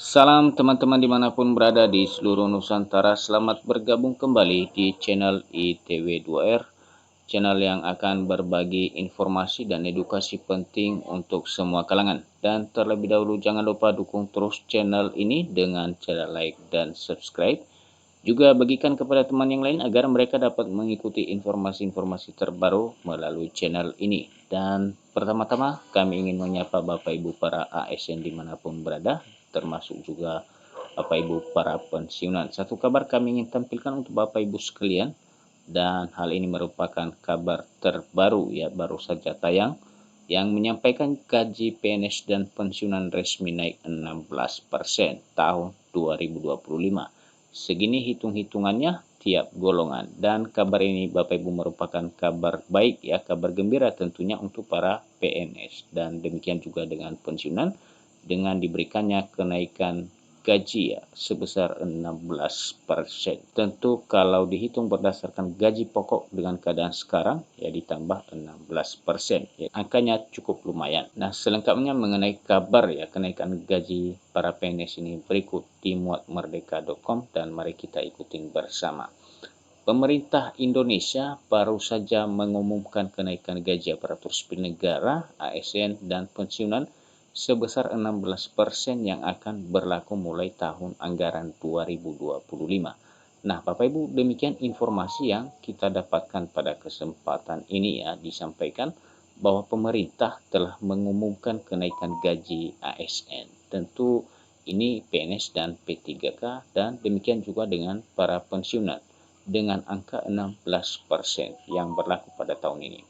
Salam teman-teman dimanapun berada di seluruh Nusantara, selamat bergabung kembali di channel ITW2R, channel yang akan berbagi informasi dan edukasi penting untuk semua kalangan. Dan terlebih dahulu jangan lupa dukung terus channel ini dengan cara like dan subscribe. Juga bagikan kepada teman yang lain agar mereka dapat mengikuti informasi-informasi terbaru melalui channel ini. Dan pertama-tama kami ingin menyapa Bapak Ibu para ASN dimanapun berada, termasuk juga Bapak Ibu para pensiunan. Satu kabar kami ingin tampilkan untuk Bapak Ibu sekalian, dan hal ini merupakan kabar terbaru ya, baru saja tayang, yang menyampaikan gaji PNS dan pensiunan resmi naik 16% tahun 2025. Segini hitung-hitungannya tiap golongan, dan kabar ini Bapak Ibu merupakan kabar baik ya, kabar gembira tentunya untuk para PNS, dan demikian juga dengan pensiunan dengan diberikannya kenaikan gaji ya sebesar 16%. Tentu kalau dihitung berdasarkan gaji pokok dengan keadaan sekarang ya ditambah 16%. Ya, angkanya cukup lumayan. Nah, selengkapnya mengenai kabar ya kenaikan gaji para PNS ini berikut di muatmerdeka.com, dan mari kita ikutin bersama. Pemerintah Indonesia baru saja mengumumkan kenaikan gaji aparatur sipil negara, ASN, dan pensiunan sebesar 16% yang akan berlaku mulai tahun anggaran 2025. Nah, Bapak Ibu, demikian informasi yang kita dapatkan pada kesempatan ini ya, disampaikan bahwa pemerintah telah mengumumkan kenaikan gaji ASN. Tentu ini PNS dan P3K, dan demikian juga dengan para pensiunan dengan angka 16% yang berlaku pada tahun ini.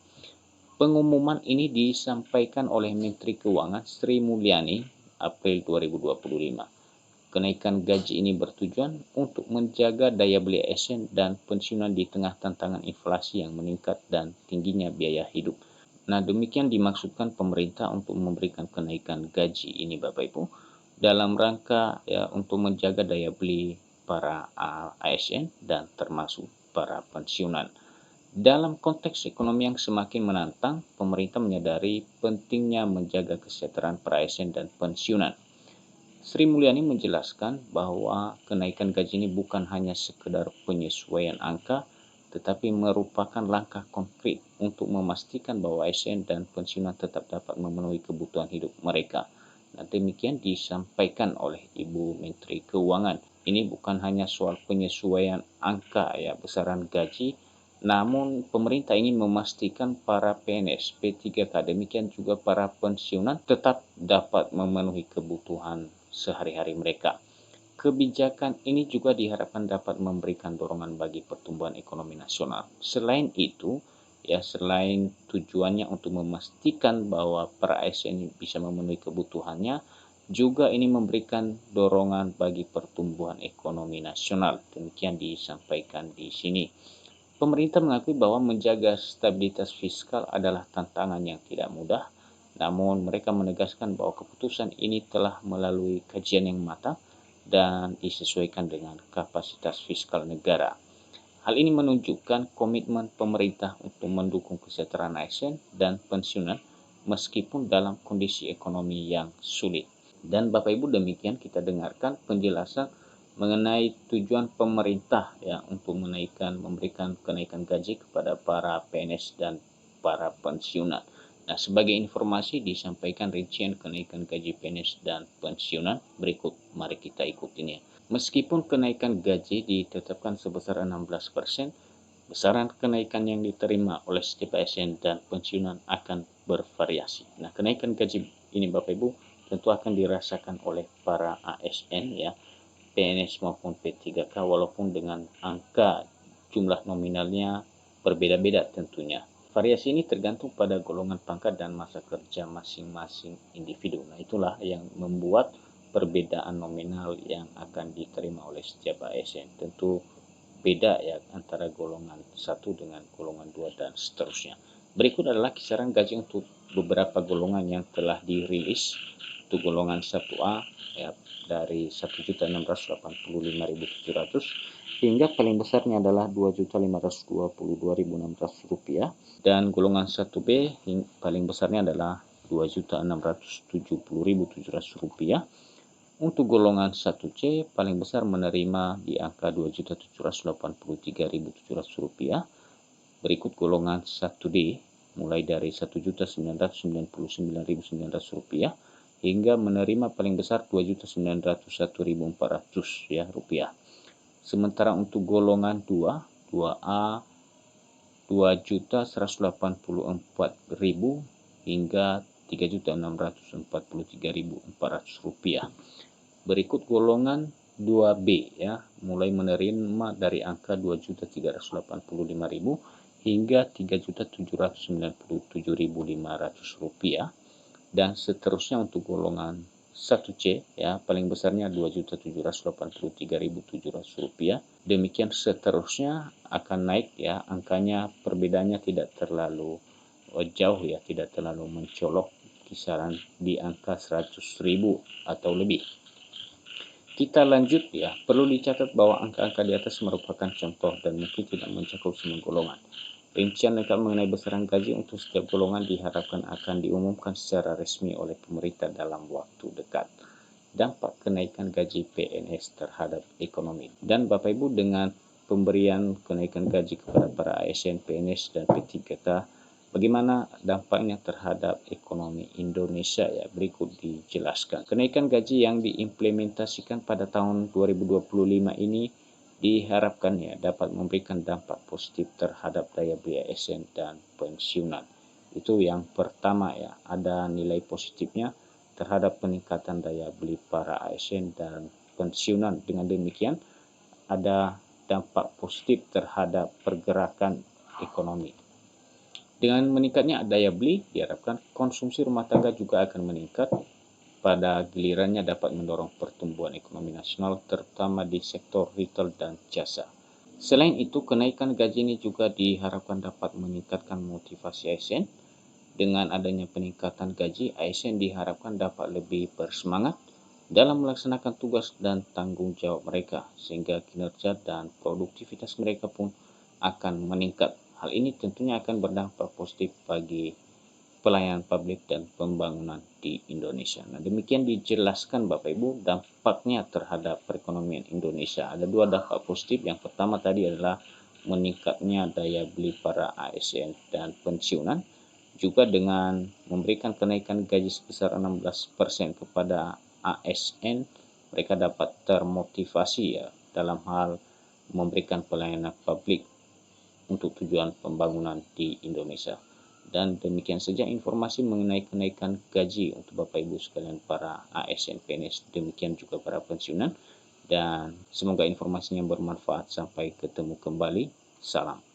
Pengumuman ini disampaikan oleh Menteri Keuangan Sri Mulyani April 2025. Kenaikan gaji ini bertujuan untuk menjaga daya beli ASN dan pensiunan di tengah tantangan inflasi yang meningkat dan tingginya biaya hidup. Nah, demikian dimaksudkan pemerintah untuk memberikan kenaikan gaji ini Bapak Ibu, dalam rangka ya untuk menjaga daya beli para ASN dan termasuk para pensiunan. Dalam konteks ekonomi yang semakin menantang, pemerintah menyadari pentingnya menjaga kesejahteraan para ASN dan pensiunan. Sri Mulyani menjelaskan bahwa kenaikan gaji ini bukan hanya sekedar penyesuaian angka, tetapi merupakan langkah konkret untuk memastikan bahwa ASN dan pensiunan tetap dapat memenuhi kebutuhan hidup mereka. Nah, demikian disampaikan oleh Ibu Menteri Keuangan. Ini bukan hanya soal penyesuaian angka ya besaran gaji, namun pemerintah ingin memastikan para PNS, P3K, demikian juga para pensiunan tetap dapat memenuhi kebutuhan sehari-hari mereka. Kebijakan ini juga diharapkan dapat memberikan dorongan bagi pertumbuhan ekonomi nasional. Selain itu, ya selain tujuannya untuk memastikan bahwa para ASN bisa memenuhi kebutuhannya, juga ini memberikan dorongan bagi pertumbuhan ekonomi nasional. Demikian disampaikan di sini. Pemerintah mengakui bahwa menjaga stabilitas fiskal adalah tantangan yang tidak mudah, namun mereka menegaskan bahwa keputusan ini telah melalui kajian yang matang dan disesuaikan dengan kapasitas fiskal negara. Hal ini menunjukkan komitmen pemerintah untuk mendukung kesejahteraan ASN dan pensiunan meskipun dalam kondisi ekonomi yang sulit. Dan Bapak Ibu, demikian kita dengarkan penjelasan mengenai tujuan pemerintah ya untuk memberikan kenaikan gaji kepada para PNS dan para pensiunan. Nah, sebagai informasi disampaikan rincian kenaikan gaji PNS dan pensiunan berikut. Mari kita ikutin ya. Meskipun kenaikan gaji ditetapkan sebesar 16%, besaran kenaikan yang diterima oleh setiap ASN dan pensiunan akan bervariasi. Nah, kenaikan gaji ini Bapak Ibu tentu akan dirasakan oleh para ASN ya, PNS maupun P3K, walaupun dengan angka jumlah nominalnya berbeda-beda tentunya. Variasi ini tergantung pada golongan pangkat dan masa kerja masing-masing individu. Nah, itulah yang membuat perbedaan nominal yang akan diterima oleh setiap ASN. Tentu beda ya antara golongan 1 dengan golongan 2 dan seterusnya. Berikut adalah kisaran gaji untuk beberapa golongan yang telah dirilis. Untuk golongan 1A ya dari 1.685.700 hingga paling besarnya adalah Rp2.522.600, dan golongan 1B paling besarnya adalah Rp2.670.700. Untuk golongan 1C paling besar menerima di angka Rp2.783.700. Berikut golongan 1D mulai dari Rp1.999.900 hingga menerima paling besar Rp2.901.400 ya rupiah. Sementara untuk golongan 2A Rp2.184.000 hingga Rp3.643.400. Berikut golongan 2B ya, mulai menerima dari angka Rp2.385.000 hingga Rp3.797.500 dan seterusnya untuk golongan 1C ya, paling besarnya Rp2.783.700. Demikian seterusnya akan naik ya, angkanya perbedaannya tidak terlalu jauh ya, tidak terlalu mencolok, kisaran di angka 100.000 atau lebih. Kita lanjut ya, perlu dicatat bahwa angka-angka di atas merupakan contoh dan mungkin tidak mencakup semua golongan. Rincian lengkap mengenai besaran gaji untuk setiap golongan diharapkan akan diumumkan secara resmi oleh pemerintah dalam waktu dekat. Dampak kenaikan gaji PNS terhadap ekonomi. Dan Bapak Ibu, dengan pemberian kenaikan gaji kepada para ASN, PNS, dan P3K, bagaimana dampaknya terhadap ekonomi Indonesia ya, berikut dijelaskan. Kenaikan gaji yang diimplementasikan pada tahun 2025 ini diharapkan ya dapat memberikan dampak positif terhadap daya beli ASN dan pensiunan. Itu yang pertama ya, ada nilai positifnya terhadap peningkatan daya beli para ASN dan pensiunan. Dengan demikian ada dampak positif terhadap pergerakan ekonomi. Dengan meningkatnya daya beli, diharapkan konsumsi rumah tangga juga akan meningkat. Pada gilirannya dapat mendorong pertumbuhan ekonomi nasional, terutama di sektor retail dan jasa. Selain itu, kenaikan gaji ini juga diharapkan dapat meningkatkan motivasi ASN. Dengan adanya peningkatan gaji, ASN diharapkan dapat lebih bersemangat dalam melaksanakan tugas dan tanggung jawab mereka, sehingga kinerja dan produktivitas mereka pun akan meningkat. Hal ini tentunya akan berdampak positif bagi pelayanan publik dan pembangunan di Indonesia. Nah, demikian dijelaskan Bapak Ibu dampaknya terhadap perekonomian Indonesia. Ada dua dampak positif. Yang pertama tadi adalah meningkatnya daya beli para ASN dan pensiunan, juga dengan memberikan kenaikan gaji sebesar 16% kepada ASN, mereka dapat termotivasi ya dalam hal memberikan pelayanan publik untuk tujuan pembangunan di Indonesia. Dan demikian saja informasi mengenai kenaikan gaji untuk Bapak Ibu sekalian para ASN, PNS, demikian juga para pensiunan. Dan semoga informasinya bermanfaat. Sampai ketemu kembali. Salam.